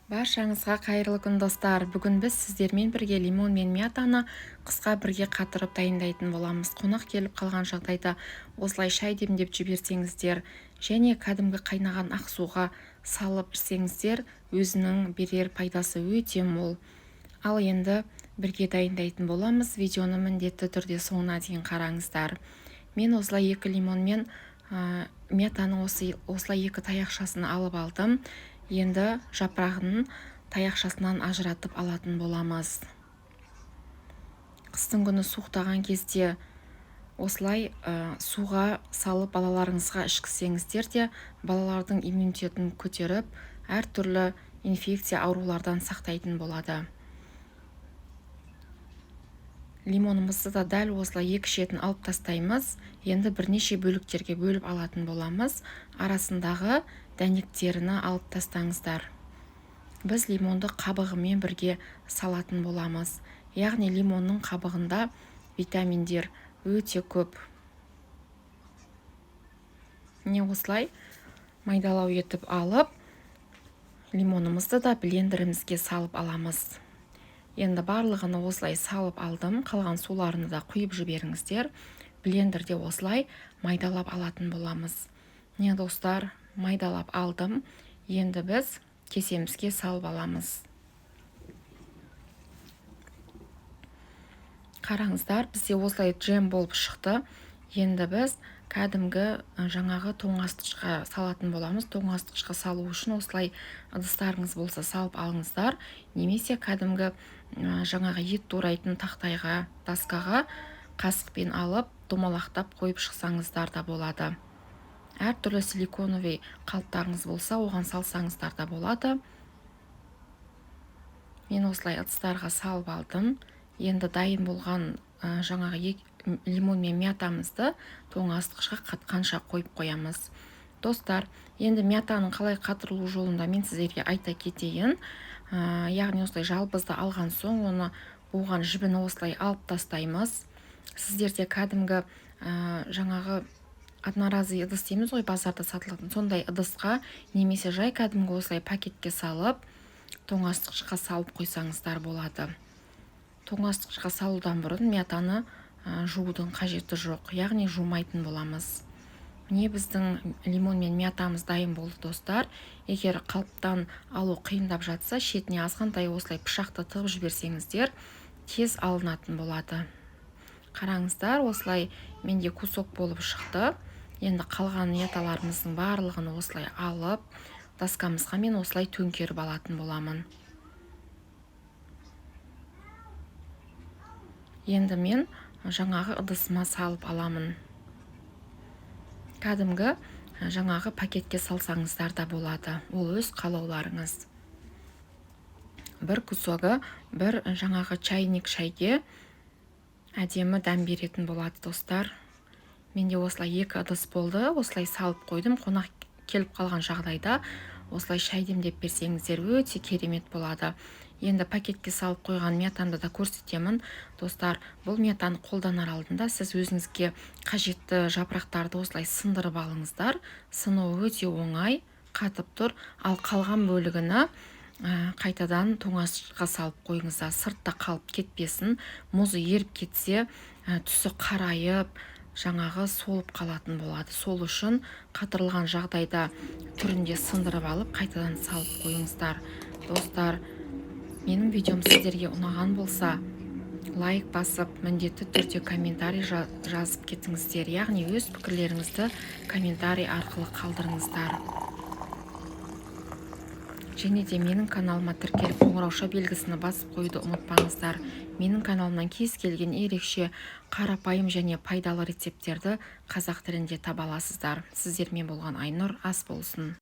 Баршаңызға қайырлы күн достар. Бүгін біз сіздермен бірге лимон мен мятаны қысқа бірге қатырып дайындайтын боламыз. Қонақ келіп қалған жағдайда осылай шай демдеп жіберсеңіздер және кәдімгі қайнаған ақ суға салып ішсеңіздер, өзінің берер пайдасы өте мол. Ал енді бірге дайындайтын боламыз. Видеоны міндетті түрде соңына дейін қараңыздар. Мен осылай 2 лимон мен мятаның осылай 2 таяқшасын алып алдым. Енді жапырағын таяқшасынан ажыратып алатын боламыз. Қыстың күні суықтаған кезде осылай суға салып балаларыңызға ішкізсеңіздер де балалардың иммунитетін көтеріп, әртүрлі инфекция аурулардан сақтайтын болады. Лимонымызды да дәл осылай 2 шетін алып тастаймыз. Енді бірнеше бөліктерге бөліп алатын боламыз. Арасындағы дәнектерін алып тастаңыздар. Біз лимонды қабығымен бірге салатын боламыз. Яғни лимонның қабығында витаминдер өте көп. Не осылай майдалау етіп алып, лимонымызды да блендерімізге салып аламыз. Енді барлығын осылай салып алдым. Қалған суларını да құйып жіберіңіздер. Блендерде осылай майдалап алатын боламыз. Не достар, майдалап алдым. Енді біз кесемізге салып аламыз. Қараңыздар, бізде осылай джем болып шықты. Енді біз кәдімгі жаңағы тоңазытқышқа салатын боламыз. Тоңазытқышқа салу үшін осылай ыдыстарыңыз болса салып алыңыздар. Немесе кәдімгі жаңағы ет турайтын тақтайға, таскаға қасықпен алып, домалақтап қойып шықсаңыздар да болады. Әртүрлі силиконовый қалыптарыңыз болса, оған салсаңыздар да болады. Мен осылай ыдыстарға салып алдым. Енді дайын болған жаңағы лимон мен мятамызды тоңазытқышқа қатқанша қойып қоямыз. Достар, енді мятаның қалай қатырылу жолында мен сіздерге айта кетейін. Яғни осылай жалбызды алған соң, оны буған жібіні осылай алып тастаймыз. Сіздерде кәдімгі жаңағы одноразовый ыдыс дейміз ғой, базарда сатылатын, сондай ыдысқа немесе жай кәдімгі осылай пакетке салып, тоңазытқышқа салып қойсаңыздар болады. Тоңазытқышқа салудан бұрын мятаны жуудың қажеті жоқ, яғни жумайтын боламыз. Міне біздің лимон мен мятамыз дайын болды достар. Егер қалыптан алу қиындап жатса, шетіне азғантай осылай пышақты тығып жіберсеңіздер, тез алынатын болады. Қараңыздар, осылай менде кусок болып шықты. Енді қалған мяталарымыздың барлығын осылай алып, таскамызға мен осылай төңкеріп алатын боламын. Енді мен жаңағы ыдысыма салып аламын. Кәдімгі жаңағы пакетке салсаңыздар да болады. Ол өз қалауларыңыз. Бір кусогы бір жаңағы чайник шайге әдемі дәм беретін болады достар. Менде осылай 2 ыдыс болды. Осылай салып қойдым. Қонақ келіп қалған жағдайда осылай шай демдеп берсеңіздер өте керемет болады. Енді пакетке салып қойған мятаны да көрсетемін. Достар, бұл мятаны қолданар алдында сіз өзіңізге қажетті жапырақтарды осылай сындырып алыңыздар. Сыну өте оңай, қатып тұр. Ал қалған бөлігіні қайтадан тоңазытқышқа салып қойыңыздар. Сыртта қалып кетпесін. Мұзы еріп кетсе, түсі қарайып, жаңағы солып қалатын болады. Сол үшін қатырылған жағдайда түрінде сындырып алып, қайтадан салып қойыңыздар. Достар, менің видеом сіздерге ұнаған болса, лайк басып, міндетті түрде комментарий жазып кетіңіздер. Яғни өз пікірлеріңізді комментарий арқылы қалдырыңыздар. Және де менің каналыма тіркеліп қоңырауша белгісін басып қойды ұмытпаңыздар. Менің каналымнан кез келген ерекше қарапайым және пайдалы рецепттерді қазақ тілінде таба аласыздар. Сіздермен болған Айнұр, ас болсын.